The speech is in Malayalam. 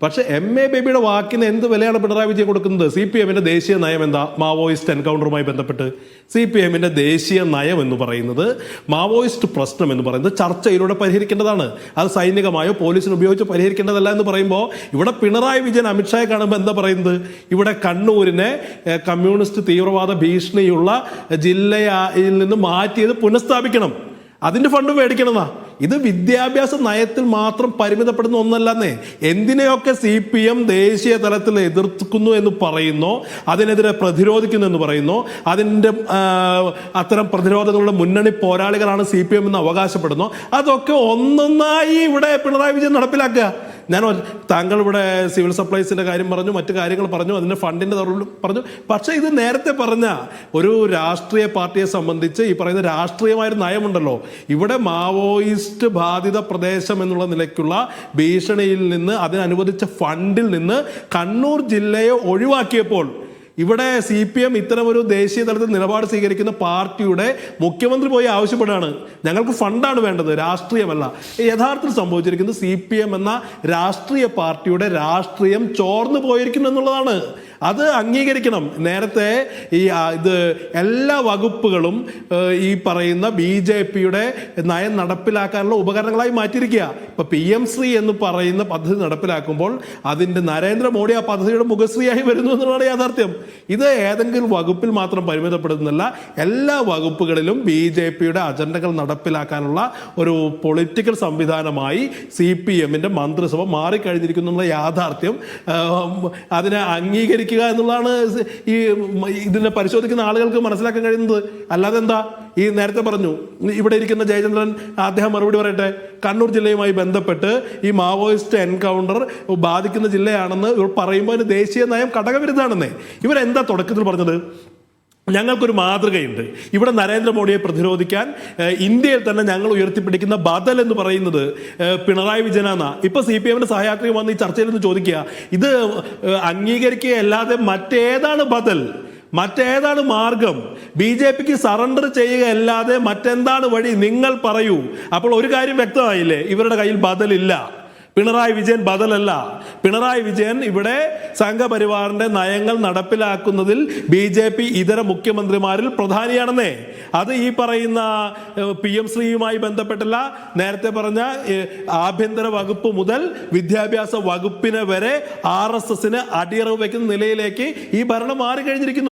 പക്ഷെ MA ബേബിയുടെ വാക്കിന് എന്ത് വിലയാണ് പിണറായി വിജയൻ കൊടുക്കുന്നത്? CPM-ന്റെ ദേശീയ നയം എന്താ? മാവോയിസ്റ്റ് എൻകൗണ്ടറുമായി ബന്ധപ്പെട്ട് CPM-ന്റെ ദേശീയ നയം എന്ന് പറയുന്നത്, മാവോയിസ്റ്റ് പ്രശ്നം എന്ന് പറയുന്നത് ചർച്ചയിലൂടെ പരിഹരിക്കേണ്ടതാണ്. അത് സൈനികമായോ പോലീസിന് ഉപയോഗിച്ച് പരിഹരിക്കേണ്ടതല്ല എന്ന് പറയുമ്പോൾ ഇവിടെ പിണറായി വിജയൻ അമിത്ഷായെ കാണുമ്പോൾ എന്താ പറയുന്നത്? ഇവിടെ കണ്ണൂരിനെ കമ്മ്യൂണിസ്റ്റ് തീവ്രവാദ ഭീഷണിയുള്ള ജില്ലയിൽ നിന്ന് മാറ്റിയത് പുനഃസ്ഥാപിക്കണം, അതിന്റെ ഫണ്ട് മേടിക്കണമെന്നാ. ഇത് വിദ്യാഭ്യാസ നയത്തിൽ മാത്രം പരിമിതപ്പെടുന്ന ഒന്നല്ലെന്നേ. എന്തിനെയൊക്കെ CPM ദേശീയ തലത്തിൽ എതിർക്കുന്നു എന്ന് പറയുന്നു, അതിനെതിരെ പ്രതിരോധിക്കുന്നു എന്ന് പറയുന്നു, അതിൻ്റെ അത്തരം പ്രതിരോധങ്ങളുടെ മുന്നണി പോരാളികളാണ് CPM എന്ന് അവകാശപ്പെടുന്നു, അതൊക്കെ ഒന്നൊന്നായി ഇവിടെ പിണറായി വിജയൻ നടപ്പിലാക്കുക. താങ്കൾ ഇവിടെ സിവിൽ സപ്ലൈസിന്റെ കാര്യം പറഞ്ഞു, മറ്റു കാര്യങ്ങൾ പറഞ്ഞു, അതിന്റെ ഫണ്ടിന്റെ പറഞ്ഞു. പക്ഷെ ഇത് നേരത്തെ പറഞ്ഞ ഒരു രാഷ്ട്രീയ പാർട്ടിയെ സംബന്ധിച്ച് ഈ പറയുന്ന രാഷ്ട്രീയമായൊരു നയമുണ്ടല്ലോ. ഇവിടെ മാവോയിസ്റ്റ് ബാധിത പ്രദേശം എന്നുള്ള നിലയ്ക്കുള്ള ഭീഷണിയിൽ നിന്ന് അതിനനുവദിച്ച ഫണ്ടിൽ നിന്ന് കണ്ണൂർ ജില്ലയെ ഒഴിവാക്കിയപ്പോൾ ഇവിടെ CPM ഇത്തരമൊരു ദേശീയ തലത്തിൽ നിലപാട് സ്വീകരിക്കുന്ന പാർട്ടിയുടെ മുഖ്യമന്ത്രി പോയി ആവശ്യപ്പെടുകയാണ്, ഞങ്ങൾക്ക് ഫണ്ടാണ് വേണ്ടത്, രാഷ്ട്രീയമല്ല. യഥാർത്ഥത്തിൽ സംഭവിച്ചിരിക്കുന്നത് CPM എന്ന രാഷ്ട്രീയ പാർട്ടിയുടെ രാഷ്ട്രീയം ചോർന്നു പോയിരിക്കുന്നു എന്നുള്ളതാണ്. അത് അംഗീകരിക്കണം. നേരത്തെ ഇത് എല്ലാ വകുപ്പുകളും ഈ പറയുന്ന BJP-യുടെ നയം നടപ്പിലാക്കാനുള്ള ഉപകരണങ്ങളായി മാറ്റിയിരിക്കുക. ഇപ്പൊ PM ശ്രീ എന്ന് പറയുന്ന പദ്ധതി നടപ്പിലാക്കുമ്പോൾ അതിന്റെ നരേന്ദ്രമോദി ആ പദ്ധതിയുടെ മുഖശ്രീയായി വരുന്നു എന്നുള്ളതാണ് യാഥാർത്ഥ്യം. ഇത് ഏതെങ്കിലും വകുപ്പിൽ മാത്രം പരിമിതപ്പെടുന്നില്ല, എല്ലാ വകുപ്പുകളിലും BJP-യുടെ അജണ്ടകൾ നടപ്പിലാക്കാനുള്ള ഒരു പൊളിറ്റിക്കൽ സംവിധാനമായി CPM-ന്റെ മന്ത്രിസഭ മാറിക്കഴിഞ്ഞിരിക്കുന്നു എന്നുള്ള യാഥാർത്ഥ്യം അതിനെ അംഗീകരിക്കുക എന്നുള്ളതാണ് ഈ ഇതിനെ പരിശോധിക്കുന്ന ആളുകൾക്ക് മനസ്സിലാക്കാൻ കഴിയുന്നത്. അല്ലാതെ എന്താ, ഈ നേരത്തെ പറഞ്ഞു ഇവിടെ ഇരിക്കുന്ന ജയചന്ദ്രൻ, അദ്ദേഹം മറുപടി പറയട്ടെ. കണ്ണൂർ ജില്ലയുമായി ബന്ധപ്പെട്ട് ഈ മാവോയിസ്റ്റ് എൻകൗണ്ടർ ബാധിക്കുന്ന ജില്ലയാണെന്ന് ഇവർ പറയുമ്പോൾ അതിന് ദേശീയ നയം ഘടകവിരുദ്ധാണെന്നേ. ഇവരെന്താ തുടക്കത്തിൽ പറഞ്ഞത്? ഞങ്ങൾക്കൊരു മാതൃകയുണ്ട്. ഇവിടെ നരേന്ദ്രമോദിയെ പ്രതിരോധിക്കാൻ ഇന്ത്യയിൽ തന്നെ ഞങ്ങൾ ഉയർത്തിപ്പിടിക്കുന്ന ബദൽ എന്ന് പറയുന്നത് പിണറായി വിജയനാണ്. ഇപ്പൊ CPM-ന്റെ സഹയാത്രിക വന്ന് ഈ ചർച്ചയിൽ നിന്ന് ചോദിക്കുക, ഇത് അംഗീകരിക്കുകയല്ലാതെ മറ്റേതാണ് ബദൽ, മറ്റേതാണ് മാർഗം? BJP-ക്ക് സറണ്ടർ ചെയ്യുകയല്ലാതെ മറ്റെന്താണ് വഴി? നിങ്ങൾ പറയൂ. അപ്പോൾ ഒരു കാര്യം വ്യക്തമായില്ലേ, ഇവരുടെ കയ്യിൽ ബദലില്ല. പിണറായി വിജയൻ ബദലല്ല. പിണറായി വിജയൻ ഇവിടെ സംഘപരിവാറിന്റെ നയങ്ങൾ നടപ്പിലാക്കുന്നതിൽ BJP ഇതര മുഖ്യമന്ത്രിമാരിൽ പ്രധാനിയാണെന്നേ. അത് ഈ പറയുന്ന PM ശ്രീയുമായി ബന്ധപ്പെട്ടല്ല, നേരത്തെ പറഞ്ഞ ആഭ്യന്തര വകുപ്പ് മുതൽ വിദ്യാഭ്യാസ വകുപ്പിനെ വരെ RSS-ന് അടിയറവ് വയ്ക്കുന്ന നിലയിലേക്ക് ഈ ഭരണം മാറിക്കഴിഞ്ഞിരിക്കുന്നു.